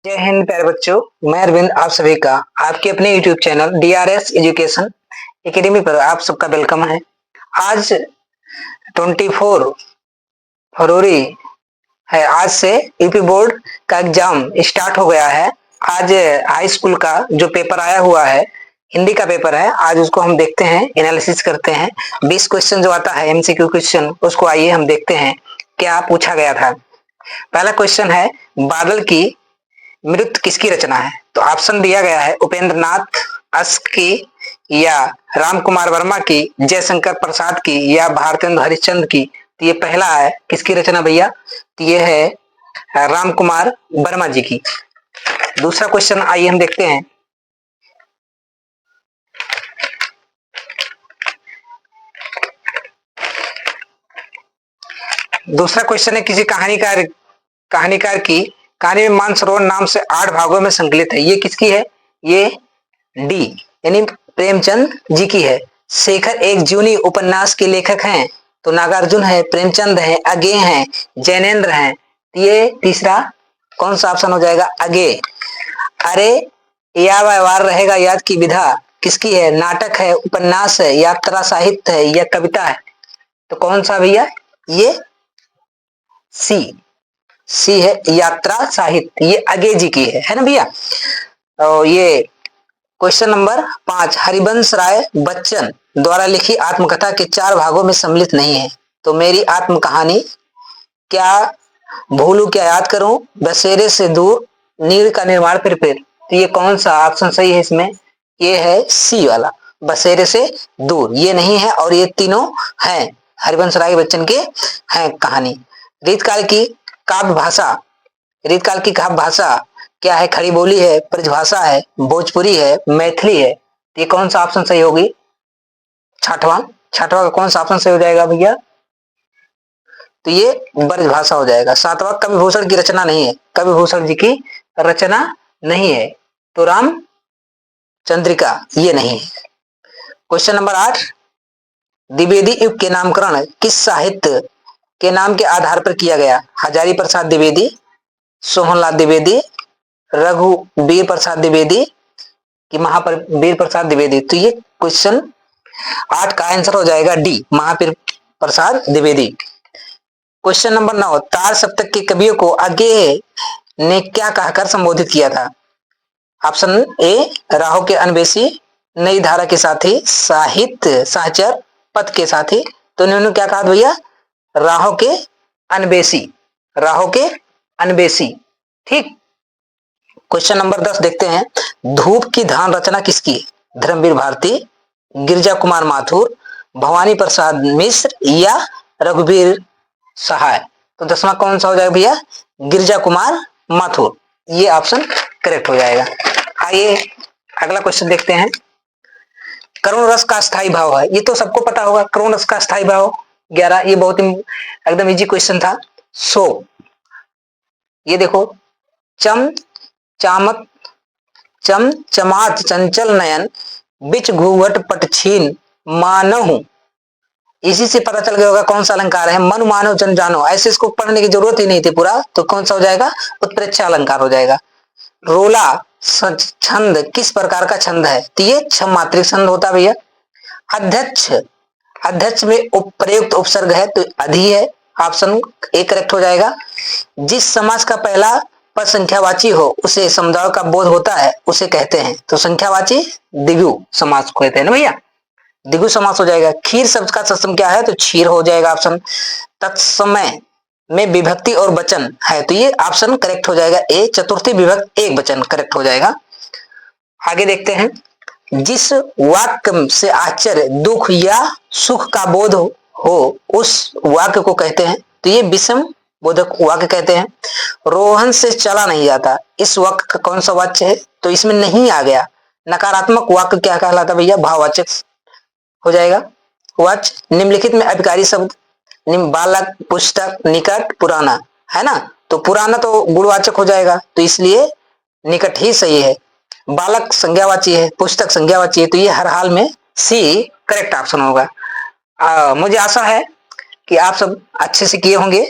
जय हिंद प्यारे बच्चों, मैं अरविंद आप सभी का आपके अपने YouTube channel DRS education academy पर आप सबका वेलकम है। आज 24 फरवरी है। आज से यूपी बोर्ड का एग्जाम स्टार्ट हो गया है। आज हाई स्कूल का जो पेपर आया हुआ है, हिंदी का पेपर है, आज उसको हम देखते हैं, एनालिसिस करते हैं। 20 क्वेश्चन जो आता है MCQ क्वेश्चन, उसको आइए हम देखते हैं क्या पूछा गया था। पहला क्वेश्चन है, बादल की मृत किसकी रचना है? तो ऑप्शन दिया गया है उपेंद्र नाथ अश्क की, या राम कुमार वर्मा की, जयशंकर प्रसाद की, या भारतेंदु हरिश्चंद्र की। तो ये पहला है किसकी रचना भैया? तो ये है राम कुमार वर्मा जी की। दूसरा क्वेश्चन आइए हम देखते हैं। दूसरा क्वेश्चन है, किसी कहानीकार की कहानी में मानसरोवर नाम से 8 भागों में संकलित है। ये किसकी है? ये डी यानी प्रेमचंद जी की है। शेखर एक जूनी उपन्यास के लेखक हैं। तो नागार्जुन है, प्रेमचंद है, अगे हैं, जैनेन्द्र हैं। ये तीसरा कौन सा ऑप्शन हो जाएगा? अगे। अरे या व्यवहार रहेगा याद की विधा किसकी है? नाटक है, उपन्यास है, यात्रा साहित्य है, या कविता है? तो कौन सा भैया? ये सी है, यात्रा साहित्य। ये अगे जी की है ना भैया। और ये क्वेश्चन नंबर 5, हरिवंश राय बच्चन द्वारा लिखी आत्मकथा के 4 भागों में सम्मिलित नहीं है। तो मेरी आत्म कहानी, क्या भूलूं क्या याद करूं, बसेरे से दूर, नीर का निर्माण फिर। तो ये कौन सा ऑप्शन सही है इसमें? ये है सी वाला, बसेरे से दूर। ये नहीं है और ये तीनों हैं हरिवंश राय बच्चन के हैं कहानी। रीतकाल की काव्य भाषा, रीतकाल की काव्य भाषा क्या है? खड़ी बोली है, ब्रजभाषा है, भोजपुरी है, मैथिली है। ये कौन सा ऑप्शन सही होगी? छठवां का कौन सा ऑप्शन सही हो जाएगा भैया? तो ये ब्रजभाषा हो जाएगा। 7वां, कविभूषण की रचना नहीं है। कविभूषण जी की रचना नहीं है। तो राम चंद्रिका ये नहीं है। क्वेश्चन नंबर 8, द्विवेदी युग के नामकरण किस साहित्य के नाम के आधार पर किया गया? हजारी प्रसाद द्विवेदी, सोहनलाल द्विवेदी, रघुवीर प्रसाद द्विवेदी कि महावीर प्रसाद द्विवेदी। तो ये क्वेश्चन 8 का आंसर हो जाएगा D, Mahavir Prasad Dwivedi. Question number 9, तार सप्तक के कवियों को अज्ञेय ने क्या कहकर संबोधित किया था? ऑप्शन ए, राहों के अन्वेषी, नई धारा के साथी, साहित्य सहचर, पथ के साथी। तो इन्होंने क्या कहा भैया? राहों के अन्वेषी, राहों के अन्वेषी। ठीक। क्वेश्चन नंबर 10 देखते हैं, धूप की धान रचना किसकी? धर्मवीर भारती, गिरजा कुमार माथुर, भवानी प्रसाद मिश्र, या रघुवीर सहाय। तो 10वां कौन सा हो जाएगा भैया? गिरजा कुमार माथुर। ये ऑप्शन करेक्ट हो जाएगा। आइए अगला क्वेश्चन देखते हैं। करुण रस का स्थायी भाव है, ये तो सबको पता होगा। करुण रस का स्थायी भाव 11, ये बहुत ही एकदम इजी क्वेश्चन था। सो ये देखो, चम चामत चम चमात चंचल नयन, बिच घूंघट पट छीन मानहु। इसी से पता चल गया होगा कौन सा अलंकार है। मनु मानव जन जानो, ऐसे इसको पढ़ने की जरूरत ही नहीं थी पूरा। तो कौन सा हो जाएगा? उत्प्रेक्षा अलंकार हो जाएगा। रोला छंद किस प्रकार का छंद है? तो ये छम मात्रिक छंद होता है भैया। अध्यक्ष, अध्यक्ष में प्रयुक्त उपसर्ग है तो अधि है। ऑप्शन ए करेक्ट हो जाएगा। जिस समास का पहला पद संख्यावाची हो उसे समुदाय का बोध होता है, उसे कहते हैं। तो संख्यावाची द्विगु समास को कहते हैं ना भैया, द्विगु समास हो जाएगा। खीर शब्द का सत्सम क्या है? तो क्षीर हो जाएगा ऑप्शन। तत्समय में विभक्ति और वचन है, तो ये ऑप्शन करेक्ट हो जाएगा ए, चतुर्थी विभक्त एक वचन करेक्ट हो जाएगा। आगे देखते हैं, जिस वाक्य से आश्चर्य, दुख या सुख का बोध हो उस वाक्य को कहते हैं। तो ये विषम बोधक वाक्य कहते हैं। रोहन से चला नहीं जाता, इस वाक्य का कौन सा वाच्य है? तो इसमें नहीं आ गया। नकारात्मक वाक्य क्या कहलाता भैया? भाववाचक हो जाएगा। वाच्य निम्नलिखित में अभिकारी शब्द, बालक, पुस्तक, निकट, पुराना है ना। तो पुराना तो गुणवाचक हो जाएगा, तो इसलिए निकट ही सही है। बालक संज्ञावाची है, पुस्तक संज्ञावाची है, तो ये हर हाल में सी करेक्ट ऑप्शन होगा। मुझे आशा है कि आप सब अच्छे से किए होंगे।